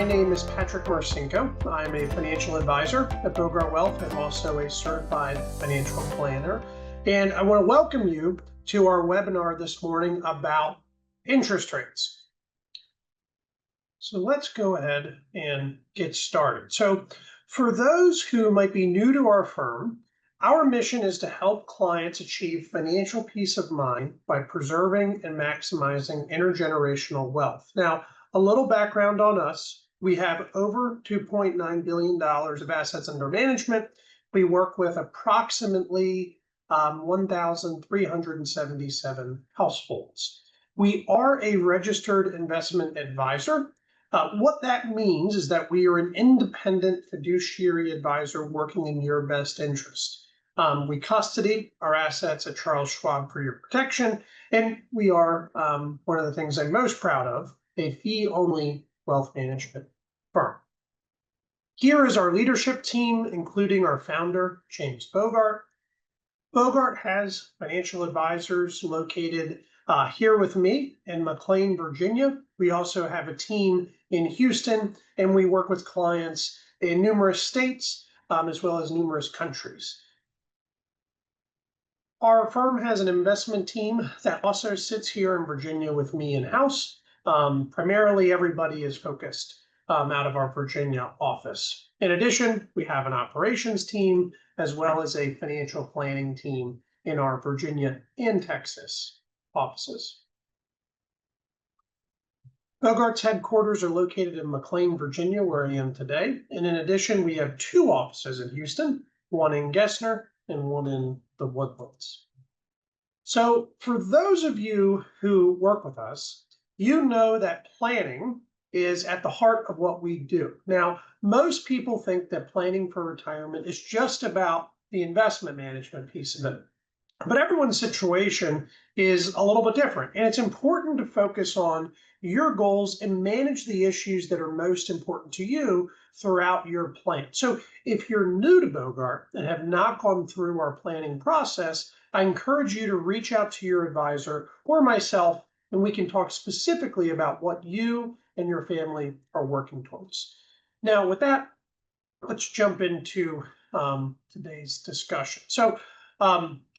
name is Patrick Marcinko. I'm a financial advisor at Bogart Wealth and also a certified financial planner. And I want to welcome you to our webinar this morning about interest rates. So let's go ahead and get started. So for those who might be new to our firm, our mission is to help clients achieve financial peace of mind by preserving and maximizing intergenerational wealth. Now, a little background on us. We have over $2.9 billion of assets under management. We work with approximately 1,377 households. We are a registered investment advisor. What that means is that we are an independent fiduciary advisor working in your best interest. We custody our assets at Charles Schwab for your protection, and we are one of the things I'm most proud of, a fee-only wealth management firm. Here is our leadership team, including our founder, James Bogart. Bogart has financial advisors located here with me in McLean, Virginia. We also have a team in Houston, and we work with clients in numerous states as well as numerous countries. Our firm has an investment team that also sits here in Virginia with me in-house. Primarily, everybody is focused out of our Virginia office. In addition, we have an operations team as well as a financial planning team in our Virginia and Texas offices. Bogart's headquarters are located in McLean, Virginia, where I am today. And in addition, we have two offices in Houston, one in Gessner and one in the Woodlands. So for those of you who work with us, you know that planning is at the heart of what we do. Now, most people think that planning for retirement is just about the investment management piece of it. But everyone's situation is a little bit different. And it's important to focus on your goals and manage the issues that are most important to you throughout your plan. So if you're new to Bogart and have not gone through our planning process, I encourage you to reach out to your advisor or myself, and we can talk specifically about what you and your family are working towards. Now, with that, let's jump into today's discussion. So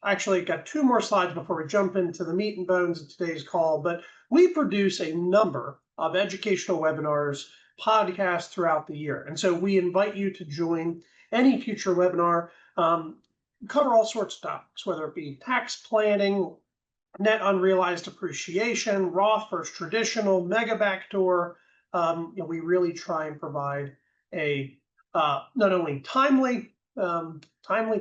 actually, got two more slides before we jump into the meat and bones of today's call, but we produce a number of educational webinars, podcasts throughout the year. And so we invite you to join any future webinar, cover all sorts of topics, whether it be tax planning, net unrealized appreciation, Roth versus traditional, mega backdoor. We really try and provide a not only timely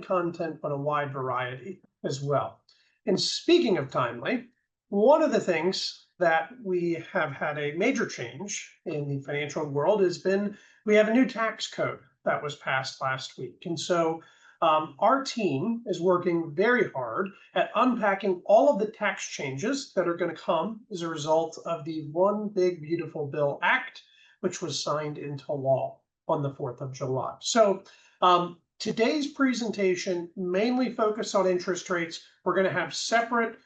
content, but a wide variety as well. And speaking of timely, one of the things that we have had a major change in the financial world has been we have a new tax code that was passed last week. And so our team is working very hard at unpacking all of the tax changes that are going to come as a result of the One Big Beautiful Bill Act, which was signed into law on the 4th of July. So today's presentation mainly focused on interest rates. We're going to have separate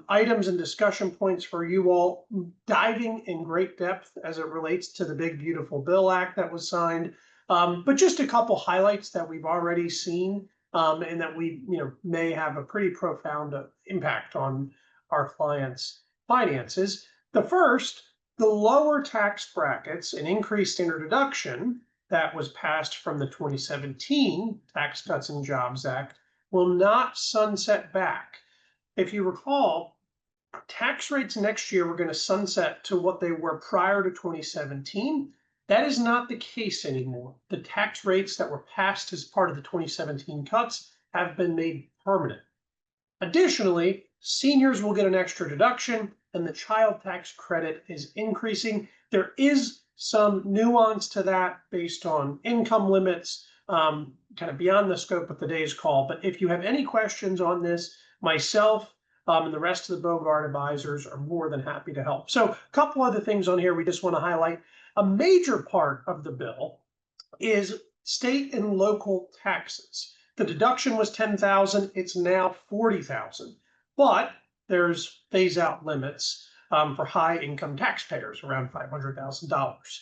items and discussion points for you all, diving in great depth as it relates to the Big Beautiful Bill Act that was signed. But just a couple highlights that we've already seen and that we may have a pretty profound impact on our clients' finances. The first, the lower tax brackets and increased standard deduction that was passed from the 2017 Tax Cuts and Jobs Act will not sunset back. If you recall, tax rates next year were going to sunset to what they were prior to 2017. That is not the case anymore. The tax rates that were passed as part of the 2017 cuts have been made permanent. Additionally, seniors will get an extra deduction, and the child tax credit is increasing. There is some nuance to that based on income limits, kind of beyond the scope of today's call. But if you have any questions on this, myself and the rest of the Bogart advisors are more than happy to help. So a couple other things on here we just want to highlight. A major part of the bill is state and local taxes. The deduction was $10,000, it's now $40,000, but there's phase-out limits for high-income taxpayers, around $500,000.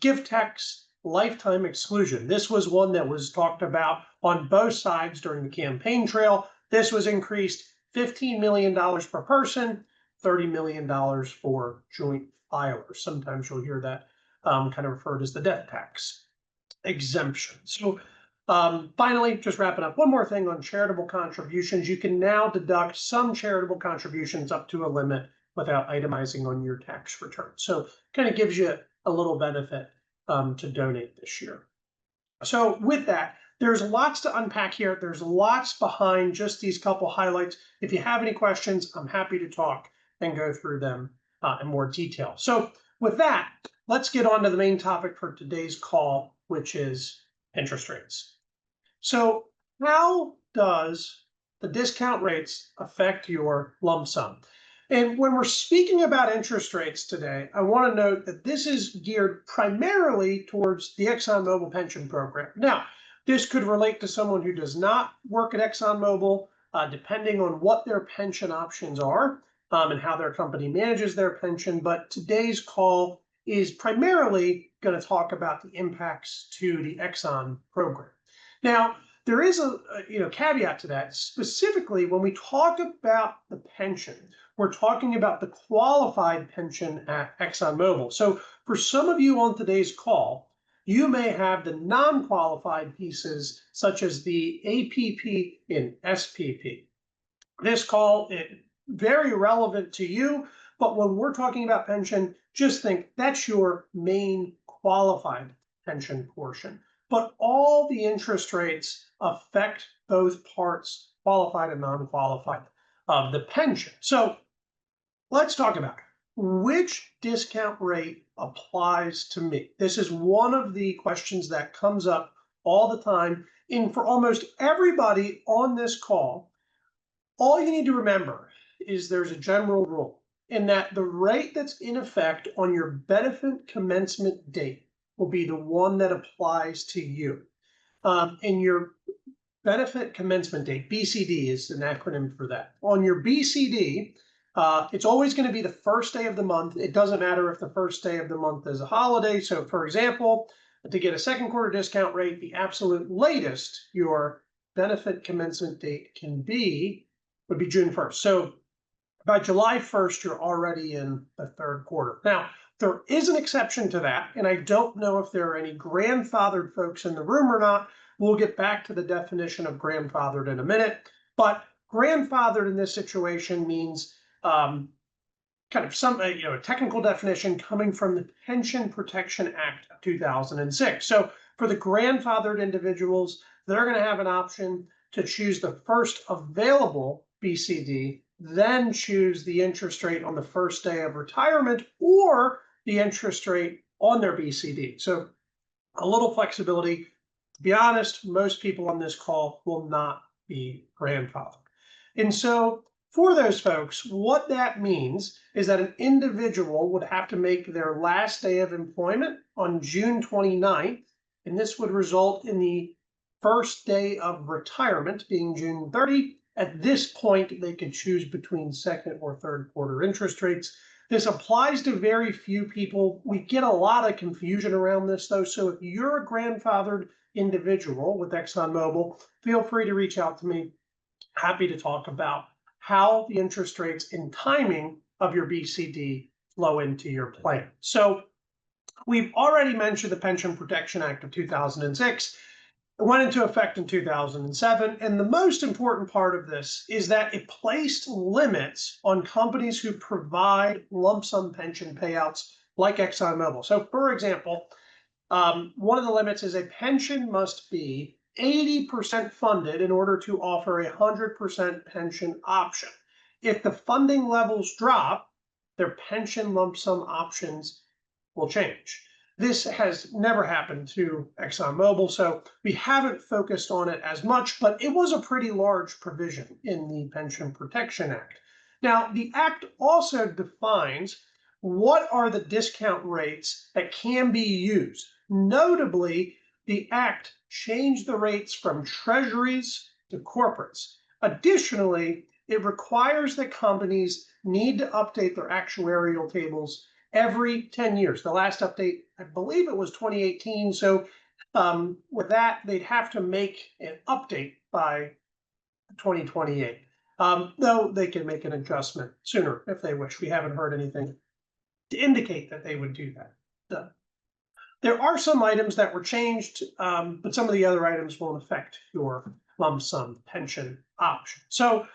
Gift tax lifetime exclusion. This was one that was talked about on both sides during the campaign trail. This was increased $15 million per person, $30 million for joint filers. Sometimes you'll hear that kind of referred as the death tax exemption. So finally, just wrapping up, one more thing on charitable contributions. You can now deduct some charitable contributions up to a limit without itemizing on your tax return. So kind of gives you a little benefit to donate this year. So with that, there's lots to unpack here. There's lots behind just these couple highlights. If you have any questions, I'm happy to talk and go through them in more detail. So with that, let's get on to the main topic for today's call, which is interest rates. So how does the discount rates affect your lump sum? And when we're speaking about interest rates today, I want to note that this is geared primarily towards the ExxonMobil pension program. Now, this could relate to someone who does not work at ExxonMobil, depending on what their pension options are and how their company manages their pension. But today's call is primarily going to talk about the impacts to the Exxon program. Now, there is a caveat to that. Specifically, when we talk about the pension, we're talking about the qualified pension at ExxonMobil. So for some of you on today's call, you may have the non-qualified pieces such as the APP and SPP. This call is very relevant to you, but when we're talking about pension, just think that's your main qualified pension portion. But all the interest rates affect both parts, qualified and non-qualified, of the pension. So let's talk about which discount rate applies to me. This is one of the questions that comes up all the time. And for almost everybody on this call, all you need to remember is there's a general rule in that the rate that's in effect on your benefit commencement date will be the one that applies to you. And your benefit commencement date, BCD is an acronym for that. On your BCD, it's always going to be the first day of the month. It doesn't matter if the first day of the month is a holiday. So for example, to get a second quarter discount rate, the absolute latest your benefit commencement date can be would be June 1st. So by July 1st, you're already in the third quarter. Now, there is an exception to that, and I don't know if there are any grandfathered folks in the room or not. We'll get back to the definition of grandfathered in a minute, but grandfathered in this situation means kind of some a technical definition coming from the Pension Protection Act of 2006. So for the grandfathered individuals, they're going to have an option to choose the first available BCD, then choose the interest rate on the first day of retirement or the interest rate on their BCD. So a little flexibility. To be honest, most people on this call will not be grandfathered. And so for those folks, what that means is that an individual would have to make their last day of employment on June 29th, and this would result in the first day of retirement being June 30. At this point, they could choose between second or third quarter interest rates. This applies to very few people. We get a lot of confusion around this, though. So if you're a grandfathered individual with ExxonMobil, feel free to reach out to me. Happy to talk about how the interest rates and timing of your BCD flow into your plan. So we've already mentioned the Pension Protection Act of 2006. It went into effect in 2007, and the most important part of this is that it placed limits on companies who provide lump sum pension payouts like ExxonMobil. So for example, one of the limits is a pension must be 80% funded in order to offer a 100% pension option. If the funding levels drop, their pension lump sum options will change. This has never happened to ExxonMobil, so we haven't focused on it as much, but it was a pretty large provision in the Pension Protection Act. Now, the Act also defines what are the discount rates that can be used. Notably, the Act changed the rates from treasuries to corporates. Additionally, it requires that companies need to update their actuarial tables every 10 years. The last update, I believe it was 2018. So with that, they'd have to make an update by 2028. Though they can make an adjustment sooner if they wish. We haven't heard anything to indicate that they would do that. There are some items that were changed, but some of the other items won't affect your lump sum pension option. So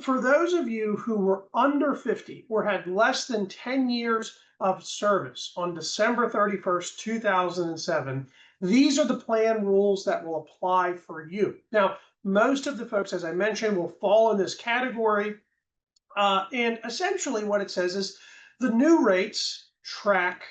for those of you who were under 50 or had less than 10 years of service on December 31st, 2007, these are the plan rules that will apply for you. Now, most of the folks, as I mentioned, will fall in this category. And essentially what it says is the new rates track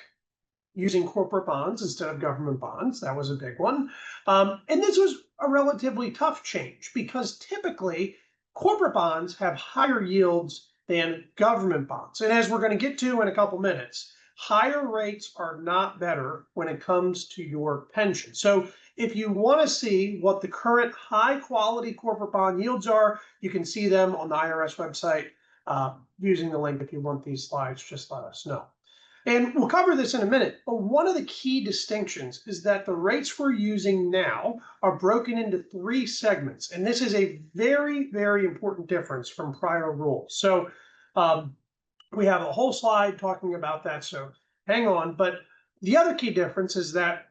using corporate bonds instead of government bonds. That was a big one. And this was a relatively tough change because typically corporate bonds have higher yields than government bonds. And as we're going to get to in a couple minutes, higher rates are not better when it comes to your pension. So if you want to see what the current high quality corporate bond yields are, you can see them on the IRS website using the link. If you want these slides, just let us know. And we'll cover this in a minute, but one of the key distinctions is that the rates we're using now are broken into 3 segments. And this is a very, very important difference from prior rules. So we have a whole slide talking about that, so hang on. But the other key difference is that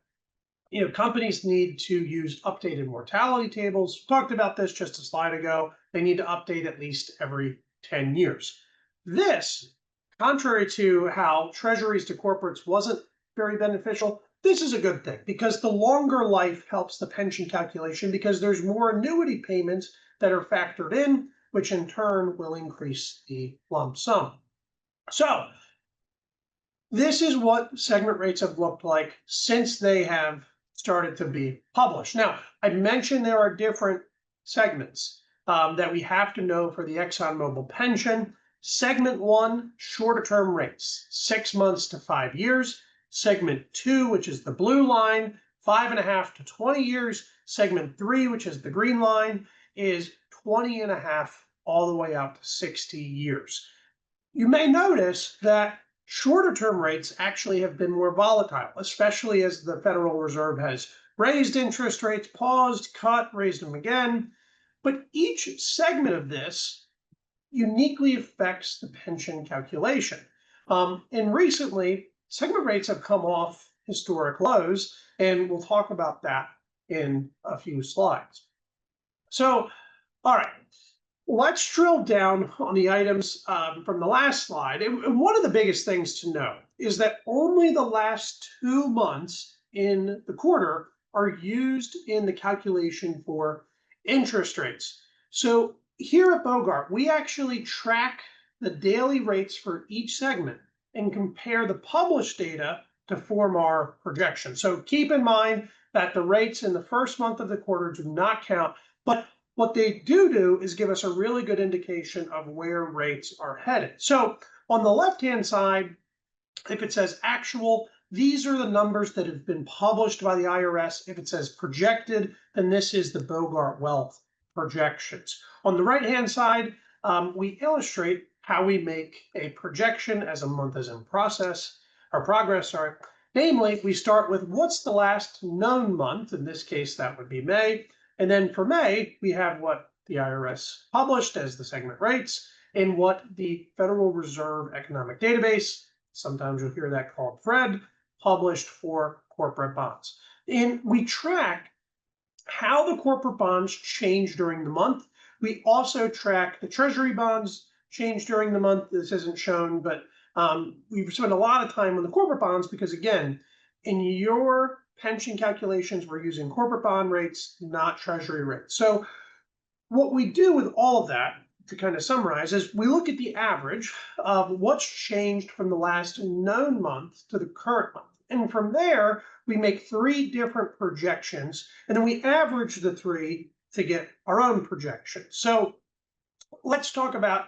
companies need to use updated mortality tables. Talked about this just a slide ago. They need to update at least every 10 years. This, contrary to how treasuries to corporates wasn't very beneficial, this is a good thing because the longer life helps the pension calculation because there's more annuity payments that are factored in, which in turn will increase the lump sum. So this is what segment rates have looked like since they have started to be published. Now, I mentioned there are different segments that we have to know for the ExxonMobil pension. Segment 1, shorter term rates, 6 months to 5 years. Segment 2, which is the blue line, 5.5 to 20 years. Segment 3, which is the green line, is 20.5 all the way out to 60 years. You may notice that shorter term rates actually have been more volatile, especially as the Federal Reserve has raised interest rates, paused, cut, raised them again. But each segment of this uniquely affects the pension calculation. And recently, segment rates have come off historic lows, and we'll talk about that in a few slides. So, all right, let's drill down on the items from the last slide. And one of the biggest things to know is that only the last 2 months in the quarter are used in the calculation for interest rates. So here at Bogart, we actually track the daily rates for each segment and compare the published data to form our projection. So keep in mind that the rates in the first month of the quarter do not count, but what they do is give us a really good indication of where rates are headed. So on the left-hand side, if it says actual, these are the numbers that have been published by the IRS. If it says projected, then this is the Bogart Wealth projections. On the right-hand side, we illustrate how we make a projection as a month is in progress. Namely, we start with what's the last known month. In this case, that would be May. And then for May, we have what the IRS published as the segment rates and what the Federal Reserve Economic Database, sometimes you'll hear that called FRED, published for corporate bonds. And we track how the corporate bonds change during the month. We also track the treasury bonds change during the month. This isn't shown, but we've spent a lot of time on the corporate bonds because, again, in your pension calculations, we're using corporate bond rates, not treasury rates. So what we do with all of that, to kind of summarize, is we look at the average of what's changed from the last known month to the current month. And from there, we make 3 different projections, and then we average the 3 to get our own projection. So let's talk about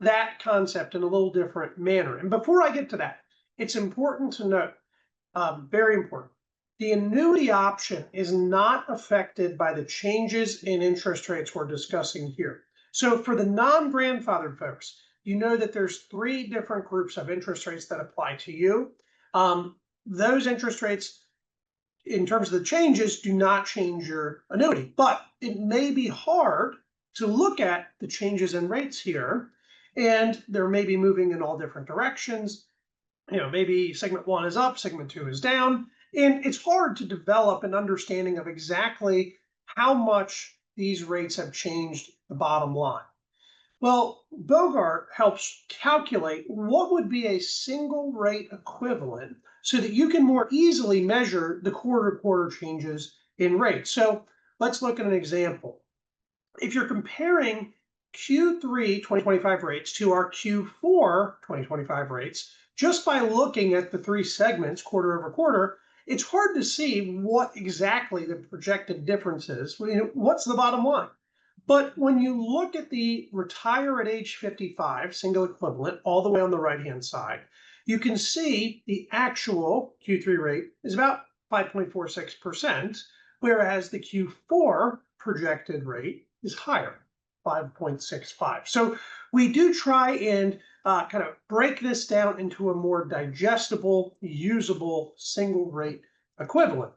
that concept in a little different manner. And before I get to that, it's important to note, very important, the annuity option is not affected by the changes in interest rates we're discussing here. So for the non-grandfathered folks, you know that there's 3 different groups of interest rates that apply to you. Those interest rates, in terms of the changes, do not change your annuity, but it may be hard to look at the changes in rates here, and they're maybe moving in all different directions. Maybe segment 1 is up, segment 2 is down, and it's hard to develop an understanding of exactly how much these rates have changed the bottom line. Well, Bogart helps calculate what would be a single rate equivalent so that you can more easily measure the quarter-to-quarter changes in rates. So let's look at an example. If you're comparing Q3 2025 rates to our Q4 2025 rates, just by looking at the 3 segments quarter over quarter, it's hard to see what exactly the projected difference is. What's the bottom line? But when you look at the retire at age 55 single equivalent all the way on the right-hand side, you can see the actual Q3 rate is about 5.46%, whereas the Q4 projected rate is higher, 5.65. So we do try and kind of break this down into a more digestible, usable single rate equivalent.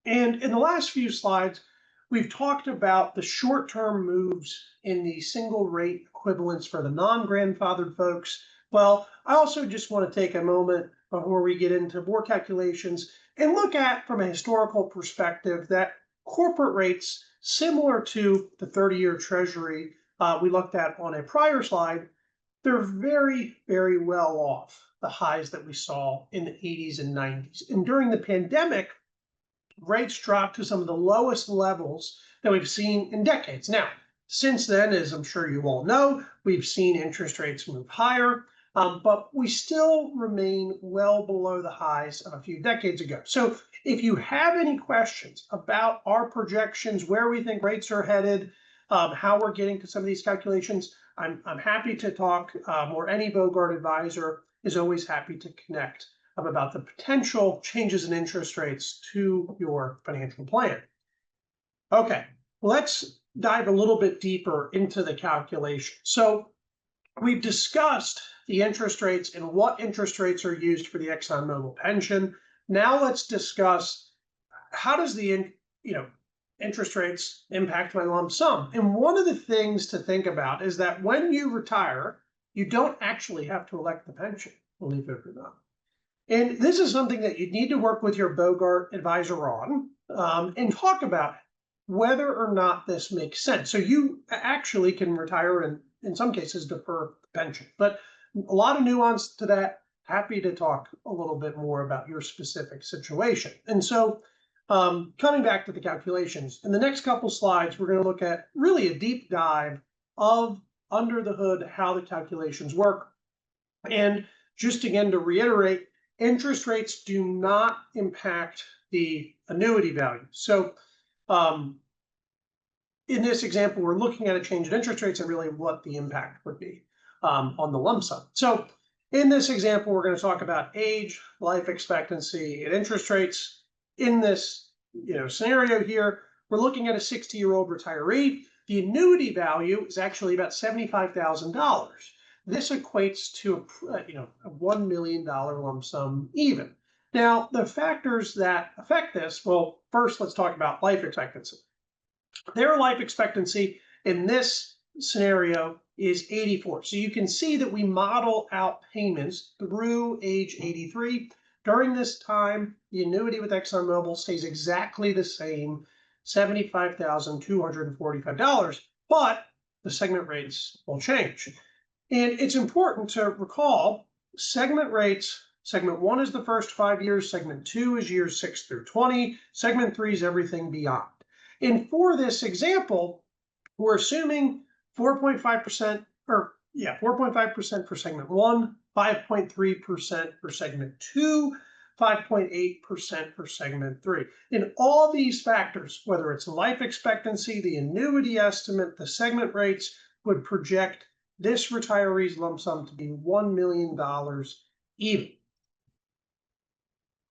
And in the last few slides, we've talked about the short-term moves in the single rate equivalents for the non-grandfathered folks. Well, I also just want to take a moment before we get into more calculations and look at, from a historical perspective, that corporate rates similar to the 30-year Treasury we looked at on a prior slide, they're very, very well off the highs that we saw in the 80s and 90s. And during the pandemic, rates dropped to some of the lowest levels that we've seen in decades. Now, since then, as I'm sure you all know, we've seen interest rates move higher, but we still remain well below the highs of a few decades ago. So if you have any questions about our projections, where we think rates are headed, how we're getting to some of these calculations, I'm happy to talk, or any Bogart advisor is always happy to connect about the potential changes in interest rates to your financial plan. Okay, let's dive a little bit deeper into the calculation. So we've discussed the interest rates and what interest rates are used for the ExxonMobil pension. Now let's discuss how does the interest rates impact my lump sum. And one of the things to think about is that when you retire, you don't actually have to elect the pension, believe it or not. And this is something that you need to work with your Bogart advisor on and talk about whether or not this makes sense. So you actually can retire and in some cases defer the pension, but a lot of nuance to that. Happy to talk a little bit more about your specific situation. And so coming back to the calculations, in the next couple slides, we're going to look at really a deep dive of under the hood, how the calculations work. And just again, to reiterate, interest rates do not impact the annuity value. So in this example, we're looking at a change in interest rates and really what the impact would be on the lump sum. So in this example, we're going to talk about age, life expectancy, and interest rates. In this scenario here, we're looking at a 60-year-old retiree. The annuity value is actually about $75,000. This equates to a $1 million lump sum even. Now, the factors that affect this, well, first let's talk about life expectancy. Their life expectancy in this scenario is 84. So you can see that we model out payments through age 83. During this time, the annuity with ExxonMobil stays exactly the same, $75,245, but the segment rates will change. And it's important to recall segment rates. Segment 1 is the first 5 years, segment 2 is years 6 through 20, segment 3 is everything beyond. And for this example, we're assuming 4.5% or 4.5% for segment 1, 5.3% for segment 2, 5.8% for segment 3. And all these factors, whether it's life expectancy, the annuity estimate, the segment rates, would project this retiree's lump sum to be $1 million even.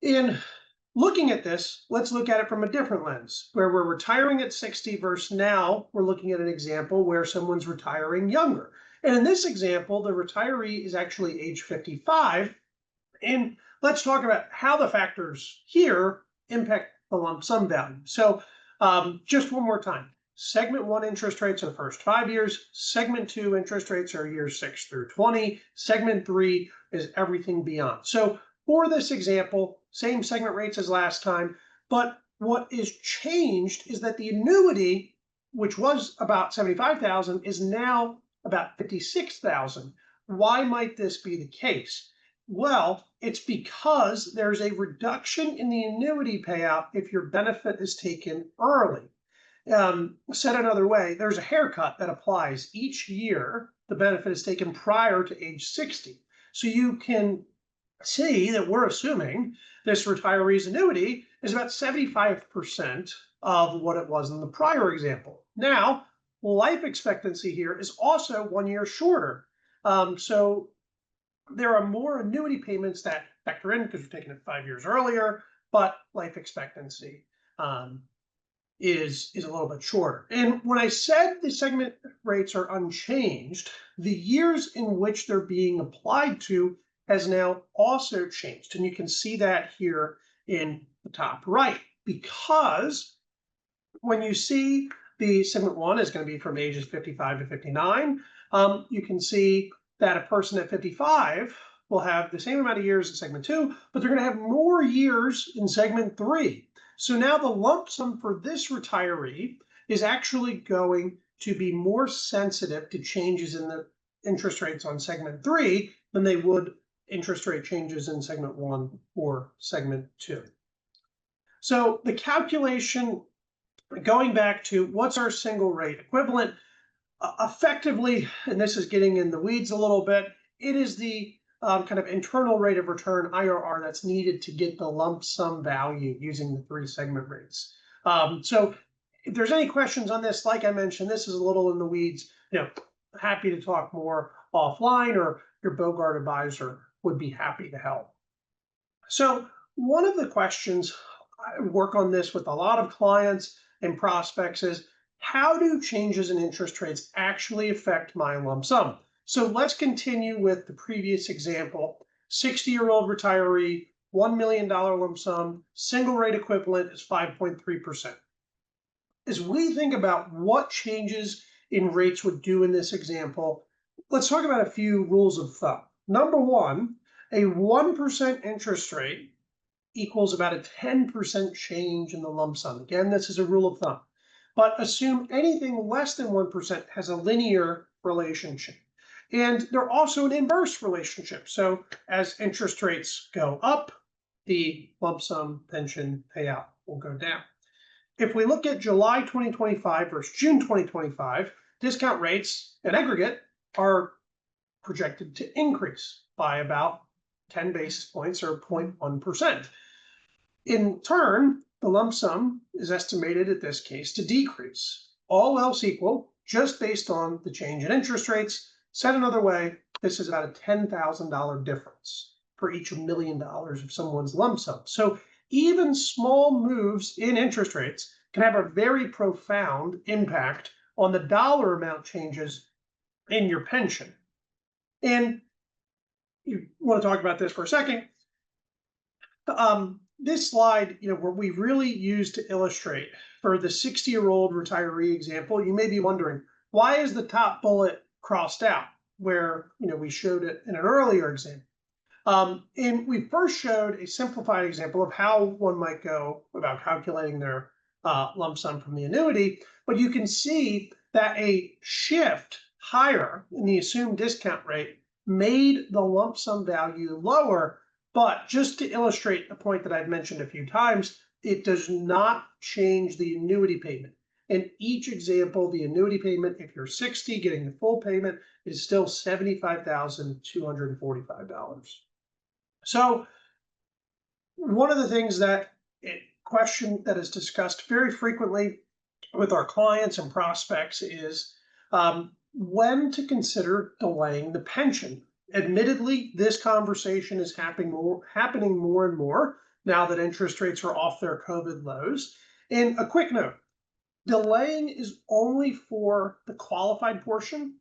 In looking at this, let's look at it from a different lens, where we're retiring at 60 versus now we're looking at an example where someone's retiring younger. And in this example, the retiree is actually age 55. And let's talk about how the factors here impact the lump sum value. So just one more time. Segment 1 interest rates are the first 5 years. Segment 2 interest rates are years 6 through 20. Segment 3 is everything beyond. So for this example, same segment rates as last time, but what is changed is that the annuity, which was about $75,000, is now about $56,000. Why might this be the case? Well, it's because there's a reduction in the annuity payout if your benefit is taken early. Said another way, there's a haircut that applies each year the benefit is taken prior to age 60. So you can see that we're assuming this retiree's annuity is about 75% of what it was in the prior example. Now, life expectancy here is also 1 year shorter. So there are more annuity payments that factor in because you're taking it 5 years earlier, but life expectancy is a little bit shorter. And when I said the segment rates are unchanged, the years in which they're being applied to has now also changed. And you can see that here in the top right, because when you see the segment 1 is going to be from ages 55 to 59, you can see that a person at 55 will have the same amount of years in segment 2, but they're going to have more years in segment 3. So now the lump sum for this retiree is actually going to be more sensitive to changes in the interest rates on segment 3 than they would interest rate changes in segment 1 or segment 2. So the calculation, going back to what's our single rate equivalent, effectively, and this is getting in the weeds a little bit, it is the kind of internal rate of return, IRR, that's needed to get the lump sum value using the 3 segment rates. So if there's any questions on this, like I mentioned, this is a little in the weeds. Happy to talk more offline, or your Bogart advisor would be happy to help. So one of the questions, I work on this with a lot of clients and prospects, is how do changes in interest rates actually affect my lump sum? So let's continue with the previous example. 60-year-old retiree, $1 million lump sum, single rate equivalent is 5.3%. As we think about what changes in rates would do in this example, let's talk about a few rules of thumb. Number one, a 1% interest rate equals about a 10% change in the lump sum. Again, this is a rule of thumb. But assume anything less than 1% has a linear relationship. And they're also an inverse relationship. So as interest rates go up, the lump sum pension payout will go down. If we look at July 2025 versus June 2025, discount rates in aggregate are projected to increase by about 10 basis points or 0.1%. In turn, the lump sum is estimated at this case to decrease. All else equal, just based on the change in interest rates. Said another way, this is about a $10,000 difference for each $1 million of someone's lump sum. So even small moves in interest rates can have a very profound impact on the dollar amount changes in your pension. And you want to talk about this for a second. This slide, where we really use to illustrate for the 60-year-old retiree example, you may be wondering, why is the top bullet crossed out where we showed it in an earlier example? And we first showed a simplified example of how one might go about calculating their lump sum from the annuity, but you can see that a shift higher in the assumed discount rate made the lump sum value lower. But just to illustrate the point that I've mentioned a few times, it does not change the annuity payment. In each example, the annuity payment, if you're 60, getting the full payment, is still $75,245. So one of the things question that is discussed very frequently with our clients and prospects is when to consider delaying the pension. Admittedly, this conversation is happening more and more now that interest rates are off their COVID lows. And a quick note, delaying is only for the qualified portion.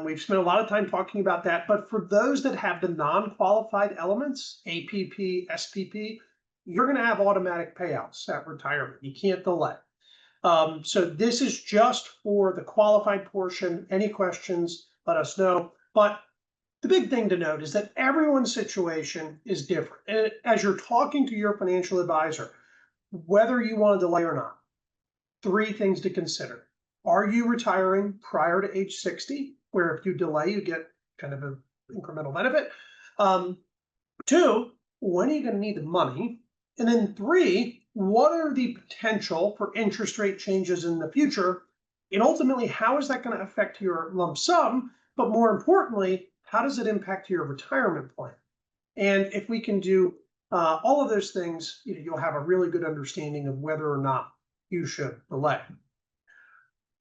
We've spent a lot of time talking about that, but for those that have the non-qualified elements, APP, SPP, you're going to have automatic payouts at retirement. You can't delay. So this is just for the qualified portion. Any questions, let us know. But the big thing to note is that everyone's situation is different. And as you're talking to your financial advisor, whether you want to delay or not, three things to consider. Are you retiring prior to age 60, where if you delay, you get kind of an incremental benefit? Two, when are you going to need the money? And then three, what are the potential for interest rate changes in the future? And ultimately, how is that going to affect your lump sum? But more importantly, how does it impact your retirement plan? And if we can do all of those things, you'll have a really good understanding of whether or not you should delay.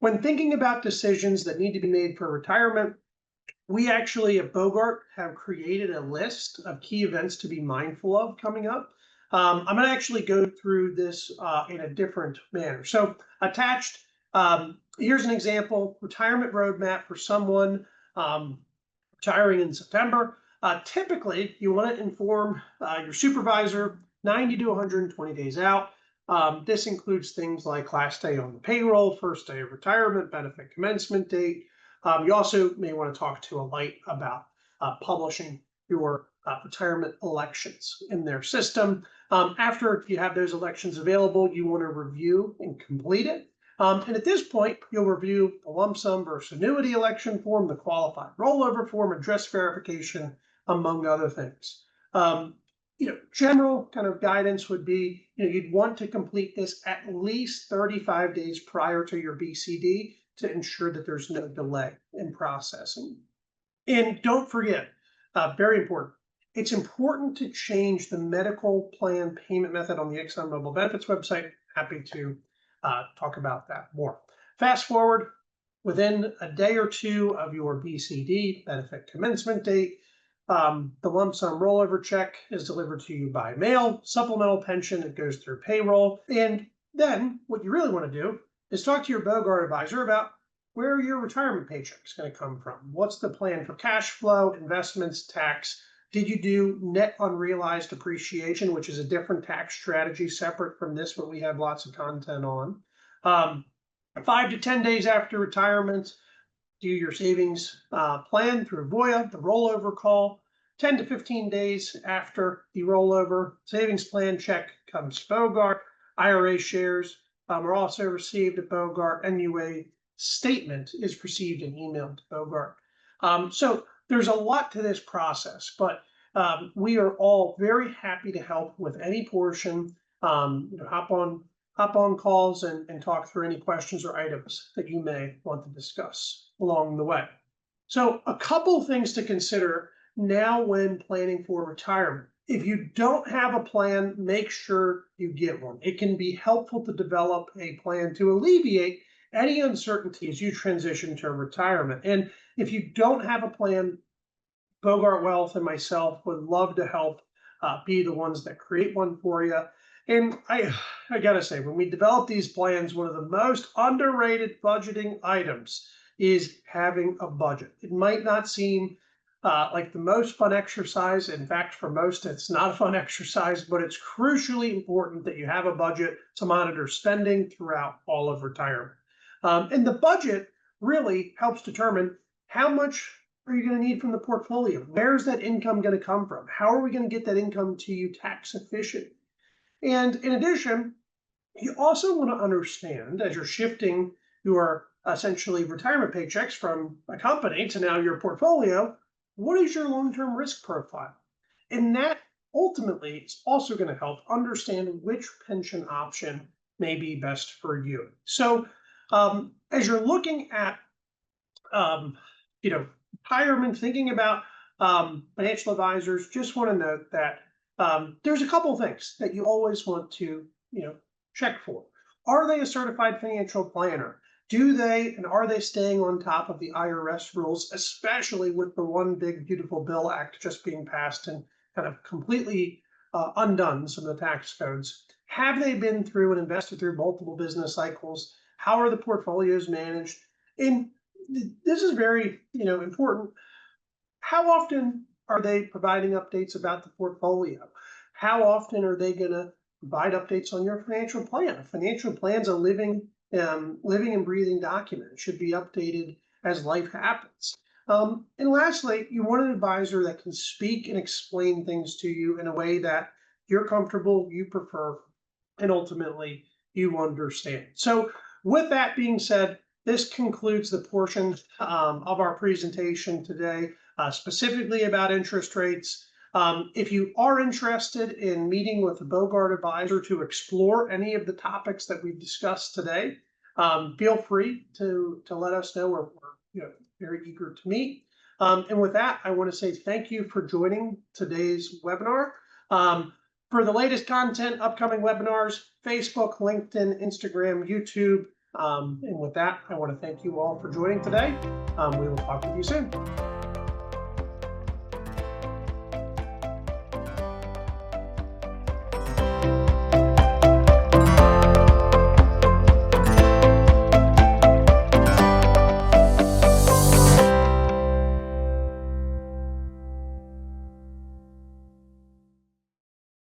When thinking about decisions that need to be made for retirement, we actually at Bogart have created a list of key events to be mindful of coming up. I'm going to actually go through this in a different manner. So attached, here's an example, retirement roadmap for someone retiring in September. Typically, you want to inform your supervisor 90 to 120 days out. This includes things like last day on the payroll, first day of retirement, benefit commencement date. You also may want to talk to a light about publishing your retirement elections in their system. After you have those elections available, you want to review and complete it. And at this point, you'll review the lump sum versus annuity election form, the qualified rollover form, address verification, among other things. General kind of guidance would be, you'd want to complete this at least 35 days prior to your BCD to ensure that there's no delay in processing. And don't forget, very important, it's important to change the medical plan payment method on the ExxonMobil benefits website. Happy to talk about that more. Fast forward, within a day or two of your BCD, benefit commencement date, the lump sum rollover check is delivered to you by mail, supplemental pension, it goes through payroll. And then what you really want to do is talk to your Bogart advisor about where your retirement paycheck is going to come from. What's the plan for cash flow, investments, tax? Did you do net unrealized appreciation, which is a different tax strategy separate from this, but we have lots of content on. 5 to 10 days after retirement, do your savings plan through Voya, the rollover call. 10 to 15 days after the rollover, savings plan check comes to Bogart. IRA shares are also received at Bogart. NUA statement is received and emailed to Bogart. So there's a lot to this process, but we are all very happy to help with any portion. Hop on calls and talk through any questions or items that you may want to discuss along the way. So a couple things to consider now when planning for retirement. If you don't have a plan, make sure you get one. It can be helpful to develop a plan to alleviate any uncertainty as you transition to retirement. And if you don't have a plan, Bogart Wealth and myself would love to help be the ones that create one for you. And I gotta say, when we develop these plans, one of the most underrated budgeting items is having a budget. It might not seem like the most fun exercise. In fact, for most, it's not a fun exercise, but it's crucially important that you have a budget to monitor spending throughout all of retirement. And the budget really helps determine how much are you going to need from the portfolio? Where's that income going to come from? How are we going to get that income to you tax efficient? And in addition, you also want to understand, as you're shifting your essentially retirement paychecks from a company to now your portfolio, what is your long-term risk profile? And that ultimately is also going to help understand which pension option may be best for you. So as you're looking at retirement, thinking about financial advisors, just want to note that there's a couple things that you always want to check for. Are they a certified financial planner? Are they staying on top of the IRS rules, especially with the One Big Beautiful Bill Act just being passed and kind of completely undone some of the tax codes? Have they been through and invested through multiple business cycles? How are the portfolios managed? And this is very, important. How often are they providing updates about the portfolio? How often are they going to provide updates on your financial plan? A financial plan's a living and breathing document. It should be updated as life happens. And lastly, you want an advisor that can speak and explain things to you in a way that you're comfortable, you prefer, and ultimately you understand. So with that being said, this concludes the portion of our presentation today, specifically about interest rates. If you are interested in meeting with a Bogart advisor to explore any of the topics that we've discussed today, feel free to let us know. We're very eager to meet. And with that, I want to say thank you for joining today's webinar. For the latest content, upcoming webinars, Facebook, LinkedIn, Instagram, YouTube. And with that, I want to thank you all for joining today. We will talk with you soon.